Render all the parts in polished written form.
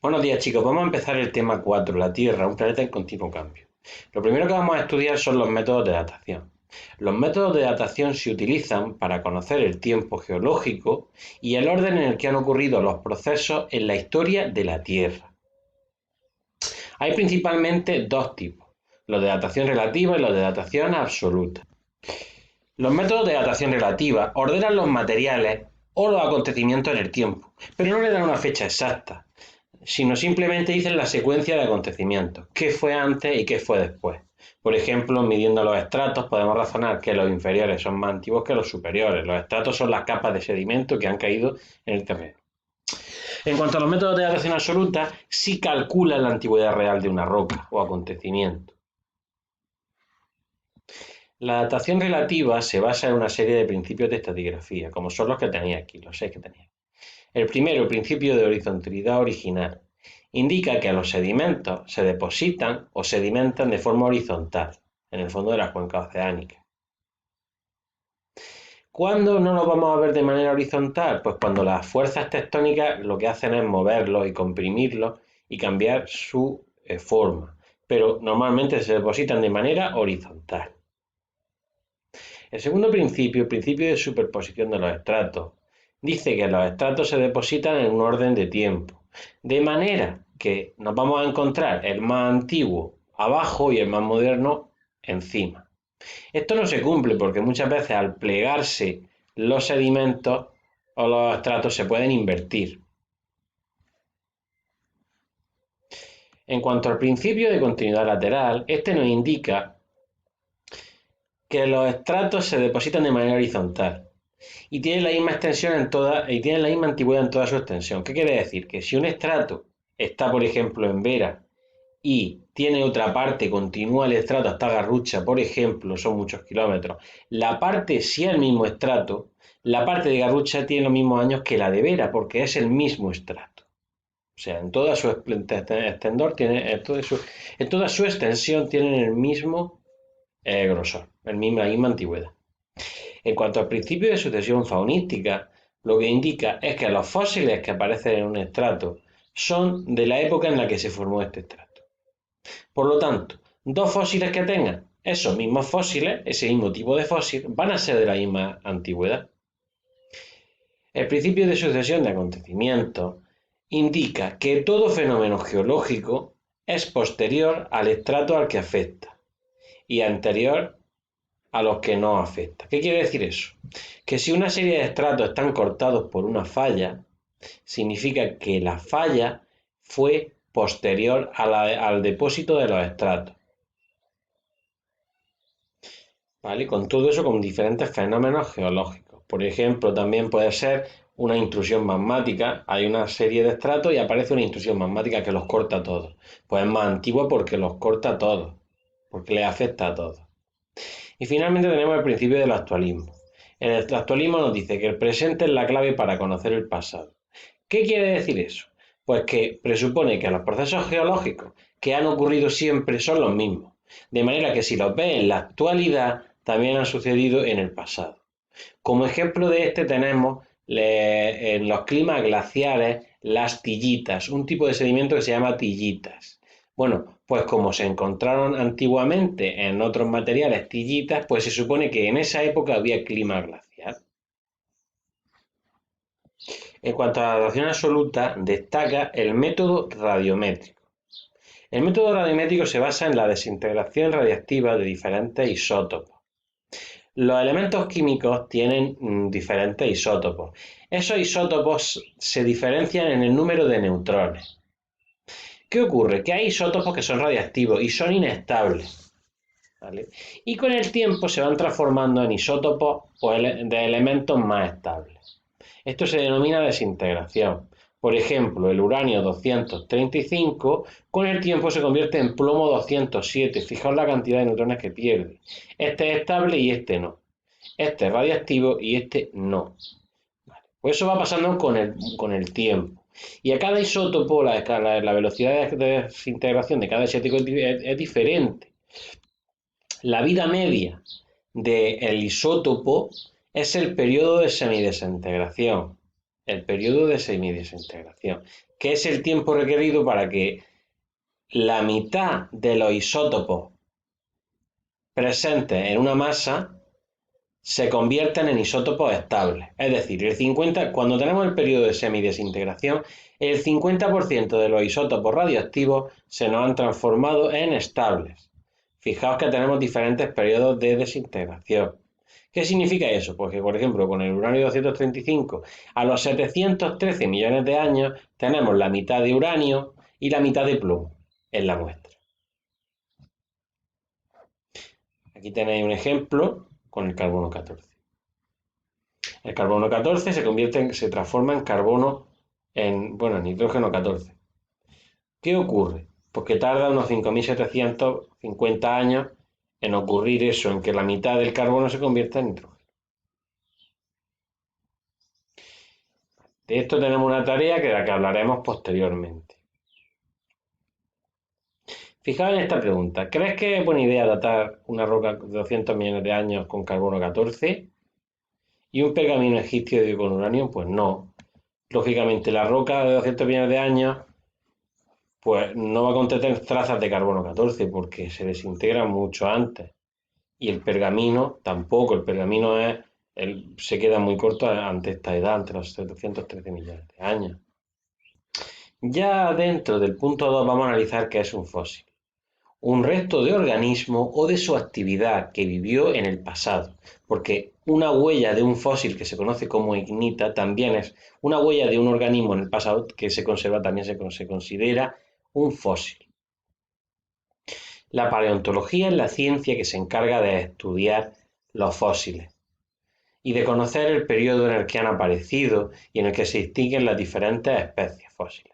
Buenos días chicos, vamos a empezar el tema 4, la Tierra, un planeta en continuo cambio. Lo primero que vamos a estudiar son los métodos de datación. Los métodos de datación se utilizan para conocer el tiempo geológico y el orden en el que han ocurrido los procesos en la historia de la Tierra. Hay principalmente dos tipos, los de datación relativa y los de datación absoluta. Los métodos de datación relativa ordenan los materiales o los acontecimientos en el tiempo, pero no le dan una fecha exacta, sino simplemente dicen la secuencia de acontecimientos, qué fue antes y qué fue después. Por ejemplo, midiendo los estratos podemos razonar que los inferiores son más antiguos que los superiores. Los estratos son las capas de sedimento que han caído en el terreno. En cuanto a los métodos de datación absoluta, sí calculan la antigüedad real de una roca o acontecimiento. La datación relativa se basa en una serie de principios de estratigrafía, como son los que tenía aquí, los 6 que tenía. El primero, el principio de horizontalidad original, indica que los sedimentos se depositan o sedimentan de forma horizontal, en el fondo de la cuenca oceánica. ¿Cuándo no los vamos a ver de manera horizontal? Pues cuando las fuerzas tectónicas lo que hacen es moverlos y comprimirlos y cambiar su forma, pero normalmente se depositan de manera horizontal. El segundo principio, el principio de superposición de los estratos, dice que los estratos se depositan en un orden de tiempo, de manera que nos vamos a encontrar el más antiguo abajo y el más moderno encima. Esto no se cumple porque muchas veces al plegarse los sedimentos o los estratos se pueden invertir. En cuanto al principio de continuidad lateral, este nos indica que los estratos se depositan de manera horizontal y tienen la misma extensión y tienen la misma antigüedad en toda su extensión. ¿Qué quiere decir? Que si un estrato está, por ejemplo, en Vera y tiene otra parte, continúa el estrato hasta Garrucha, por ejemplo, son muchos kilómetros, la parte, si es el mismo estrato, la parte de Garrucha tiene los mismos años que la de Vera, porque es el mismo estrato. O sea, en toda su extendor en toda su extensión tienen el mismo grosor, la misma antigüedad. En cuanto al principio de sucesión faunística, lo que indica es que los fósiles que aparecen en un estrato son de la época en la que se formó este estrato. Por lo tanto, dos fósiles que tengan esos mismos fósiles, ese mismo tipo de fósil, van a ser de la misma antigüedad. El principio de sucesión de acontecimientos indica que todo fenómeno geológico es posterior al estrato al que afecta y anterior a los que no afecta. ¿Qué quiere decir eso? Que si una serie de estratos están cortados por una falla, significa que la falla fue posterior al depósito de los estratos. ¿Vale? Con todo eso, con diferentes fenómenos geológicos. Por ejemplo, también puede ser una intrusión magmática. Hay una serie de estratos y aparece una intrusión magmática que los corta a todos. Pues es más antigua porque los corta a todos, porque les afecta a todos. Y finalmente tenemos el principio del actualismo. El actualismo nos dice que el presente es la clave para conocer el pasado. ¿Qué quiere decir eso? Pues que presupone que los procesos geológicos que han ocurrido siempre son los mismos. De manera que si los ves en la actualidad, también han sucedido en el pasado. Como ejemplo de este tenemos en los climas glaciares las tillitas, un tipo de sedimento que se llama tillitas. Bueno, pues como se encontraron antiguamente en otros materiales tillitas, pues se supone que en esa época había clima glacial. En cuanto a la datación absoluta, destaca el método radiométrico. El método radiométrico se basa en la desintegración radiactiva de diferentes isótopos. Los elementos químicos tienen diferentes isótopos. Esos isótopos se diferencian en el número de neutrones. ¿Qué ocurre? Que hay isótopos que son radiactivos y son inestables, ¿vale? Y con el tiempo se van transformando en isótopos de elementos más estables. Esto se denomina desintegración. Por ejemplo, el uranio 235 con el tiempo se convierte en plomo 207. Fijaos la cantidad de neutrones que pierde. Este es estable y este no. Este es radiactivo y este no. Pues eso va pasando con el tiempo. Y a cada isótopo, la velocidad de desintegración de cada isótopo es diferente. La vida media del isótopo es el periodo de semidesintegración. el periodo de semidesintegración, que es el tiempo requerido para que la mitad de los isótopos presentes en una masa se convierten en isótopos estables. Es decir, cuando tenemos el periodo de semidesintegración, el 50% de los isótopos radioactivos se nos han transformado en estables. Fijaos que tenemos diferentes periodos de desintegración. ¿Qué significa eso? Pues que, por ejemplo, con el uranio 235, a los 713 millones de años, tenemos la mitad de uranio y la mitad de plomo en la muestra. Aquí tenéis un ejemplo con el carbono 14. El carbono 14 se transforma en nitrógeno 14. ¿Qué ocurre? Pues que tarda unos 5.750 años en ocurrir eso, en que la mitad del carbono se convierta en nitrógeno. De esto tenemos una tarea de la que hablaremos posteriormente. Fijaos en esta pregunta. ¿Crees que es buena idea datar una roca de 200 millones de años con carbono 14 y un pergamino egipcio con uranio? Pues no. Lógicamente, la roca de 200 millones de años pues no va a contener trazas de carbono 14 porque se desintegra mucho antes. Y el pergamino tampoco. El pergamino se queda muy corto ante esta edad, ante los 713 millones de años. Ya dentro del punto 2 vamos a analizar qué es un fósil. Un resto de organismo o de su actividad que vivió en el pasado, porque una huella de un fósil que se conoce como ignita también es una huella de un organismo en el pasado que se conserva, también se considera un fósil. La paleontología es la ciencia que se encarga de estudiar los fósiles y de conocer el periodo en el que han aparecido y en el que se distinguen las diferentes especies fósiles.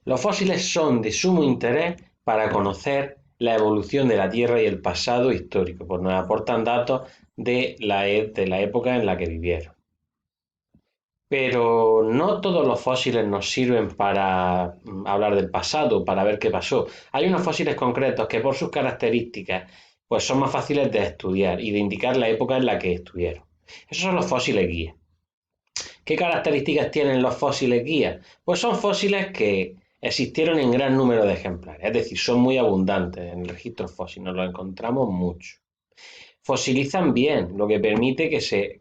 Los fósiles son de sumo interés para conocer la evolución de la Tierra y el pasado histórico, pues nos aportan datos de la época en la que vivieron. Pero no todos los fósiles nos sirven para hablar del pasado, para ver qué pasó. Hay unos fósiles concretos que por sus características pues son más fáciles de estudiar y de indicar la época en la que estuvieron. Esos son los fósiles guía. ¿Qué características tienen los fósiles guía? Pues son fósiles que existieron en gran número de ejemplares, es decir, son muy abundantes en el registro fósil, nos los encontramos mucho. Fosilizan bien, lo que permite que se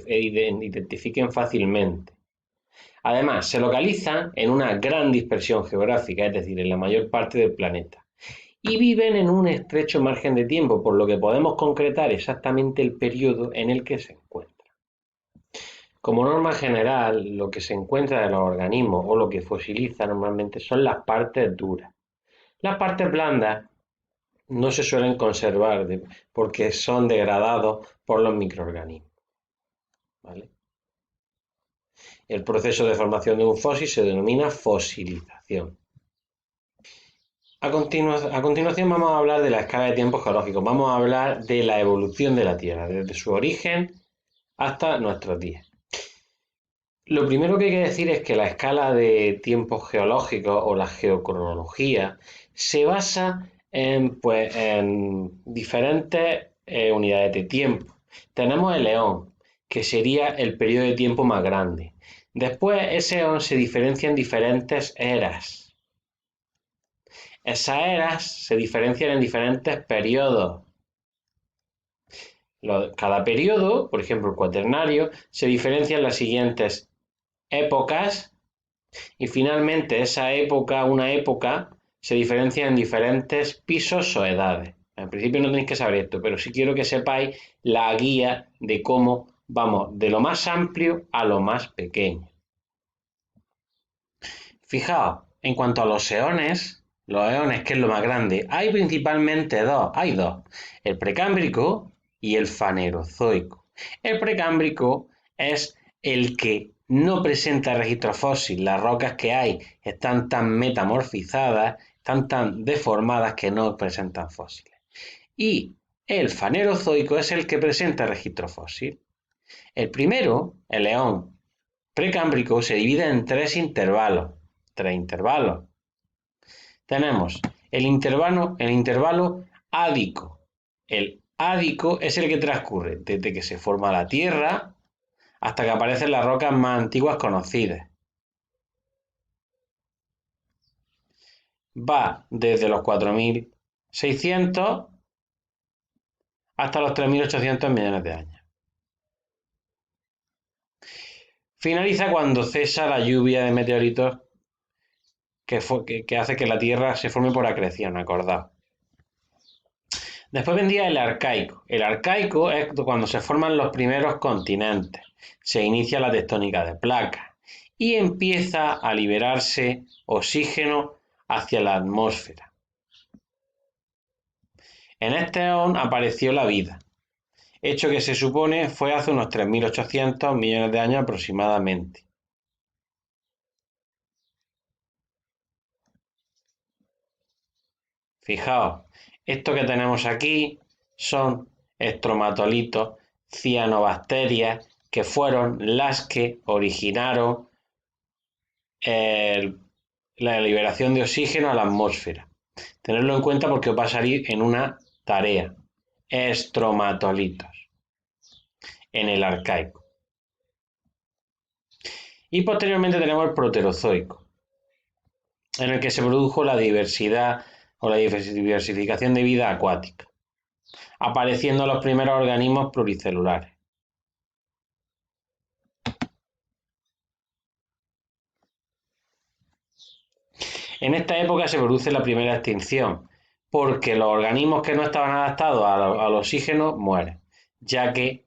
identifiquen fácilmente. Además, se localizan en una gran dispersión geográfica, es decir, en la mayor parte del planeta. Y viven en un estrecho margen de tiempo, por lo que podemos concretar exactamente el periodo en el que se encuentran. Como norma general, lo que se encuentra de los organismos o lo que fosiliza normalmente son las partes duras. Las partes blandas no se suelen conservar porque son degradados por los microorganismos. ¿Vale? El proceso de formación de un fósil se denomina fosilización. A continuación vamos a hablar de la escala de tiempo geológico. Vamos a hablar de la evolución de la Tierra, desde su origen hasta nuestros días. Lo primero que hay que decir es que la escala de tiempos geológicos o la geocronología se basa en diferentes unidades de tiempo. Tenemos el eón, que sería el periodo de tiempo más grande. Después, ese eón se diferencia en diferentes eras. Esas eras se diferencian en diferentes periodos. Cada periodo, por ejemplo el cuaternario, se diferencia en las siguientes épocas y finalmente una época, se diferencia en diferentes pisos o edades. En principio no tenéis que saber esto, pero sí quiero que sepáis la guía de cómo vamos de lo más amplio a lo más pequeño. Fijaos, en cuanto a los eones, que es lo más grande, hay principalmente dos, el precámbrico y el fanerozoico. El precámbrico es el que no presenta registro fósil, las rocas que hay están tan metamorfizadas, están tan deformadas que no presentan fósiles. Y el fanerozoico es el que presenta registro fósil. El primero, el eón precámbrico, se divide en tres intervalos. Tenemos el intervalo ádico. El ádico es el que transcurre desde que se forma la Tierra hasta que aparecen las rocas más antiguas conocidas. Va desde los 4.600 hasta los 3.800 millones de años. Finaliza cuando cesa la lluvia de meteoritos que hace que la Tierra se forme por acreción, acordado. Después vendría el arcaico. El arcaico es cuando se forman los primeros continentes, se inicia la tectónica de placas y empieza a liberarse oxígeno hacia la atmósfera. En este eón apareció la vida, hecho que se supone fue hace unos 3.800 millones de años aproximadamente. Fijaos, esto que tenemos aquí son estromatolitos, cianobacterias, que fueron las que originaron la liberación de oxígeno a la atmósfera. Tenerlo en cuenta porque os va a salir en una tarea. Estromatolitos, en el arcaico. Y posteriormente tenemos el proterozoico, en el que se produjo la diversidad o la diversificación de vida acuática, apareciendo los primeros organismos pluricelulares. En esta época se produce la primera extinción, porque los organismos que no estaban adaptados al oxígeno mueren, ya que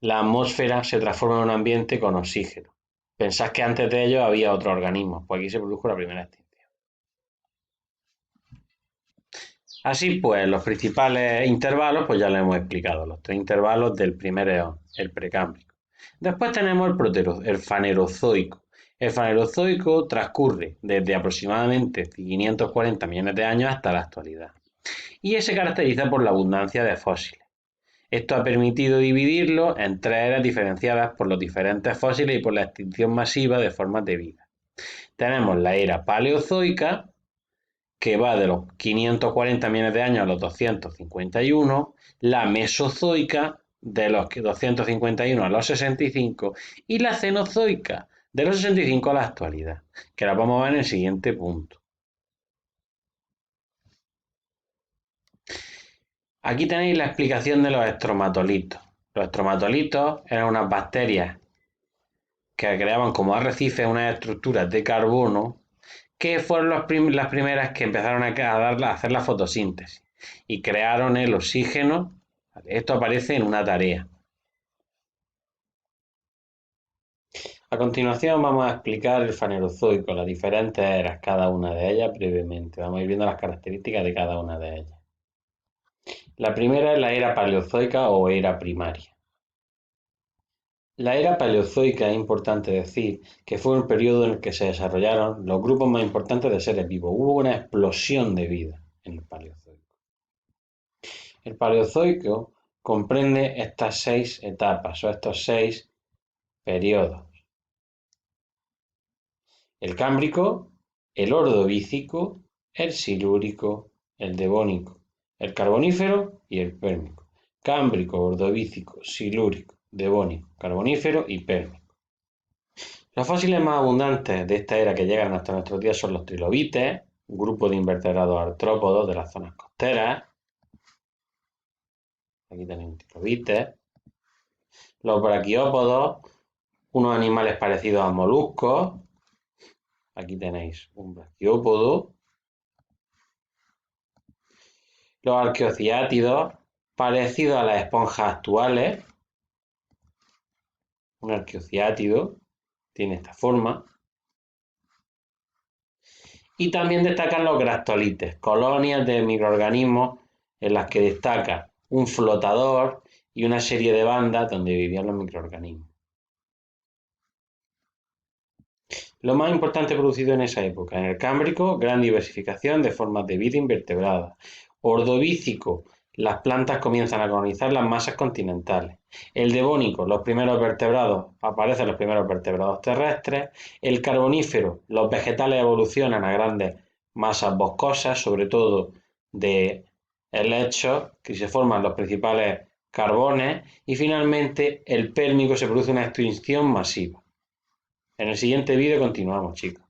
la atmósfera se transforma en un ambiente con oxígeno. Pensad que antes de ello había otros organismos, pues aquí se produjo la primera extinción. Así pues, los principales intervalos, pues ya lo hemos explicado, los 3 intervalos del primer eón, el precámbrico. Después tenemos el fanerozoico. El fanerozoico transcurre desde aproximadamente 540 millones de años hasta la actualidad y se caracteriza por la abundancia de fósiles. Esto ha permitido dividirlo en 3 eras diferenciadas por los diferentes fósiles y por la extinción masiva de formas de vida. Tenemos la era paleozoica, que va de los 540 millones de años a los 251, la mesozoica de los 251 a los 65 y la cenozoica de los 65 a la actualidad, que la vamos a ver en el siguiente punto. Aquí tenéis la explicación de los estromatolitos. Los estromatolitos eran unas bacterias que creaban como arrecifes unas estructuras de carbono que fueron las primeras que empezaron a hacer la fotosíntesis y crearon el oxígeno. Esto aparece en una tarea. A continuación vamos a explicar el fanerozoico, las diferentes eras, cada una de ellas brevemente. Vamos a ir viendo las características de cada una de ellas. La primera es la era paleozoica o era primaria. La era paleozoica es importante decir que fue un periodo en el que se desarrollaron los grupos más importantes de seres vivos. Hubo una explosión de vida en el paleozoico. El paleozoico comprende estas 6 etapas o estos 6 periodos. El cámbrico, el ordovícico, el silúrico, el devónico, el carbonífero y el pérmico. Cámbrico, ordovícico, silúrico, devónico, carbonífero y pérmico. Los fósiles más abundantes de esta era que llegan hasta nuestros días son los trilobites, un grupo de invertebrados artrópodos de las zonas costeras. Aquí tenéis trilobites. Los braquiópodos, unos animales parecidos a moluscos. Aquí tenéis un braquiópodo. Los arqueociátidos, parecidos a las esponjas actuales. Un arqueociátido tiene esta forma. Y también destacan los grastolites, colonias de microorganismos en las que destaca un flotador y una serie de bandas donde vivían los microorganismos. Lo más importante producido en esa época, en el Cámbrico, gran diversificación de formas de vida invertebradas. Ordovícico, las plantas comienzan a colonizar las masas continentales. El Devónico, aparecen los primeros vertebrados terrestres. El Carbonífero, los vegetales evolucionan a grandes masas boscosas, sobre todo de helechos, que se forman los principales carbones y finalmente el pérmico se produce una extinción masiva. En el siguiente vídeo continuamos, chicos.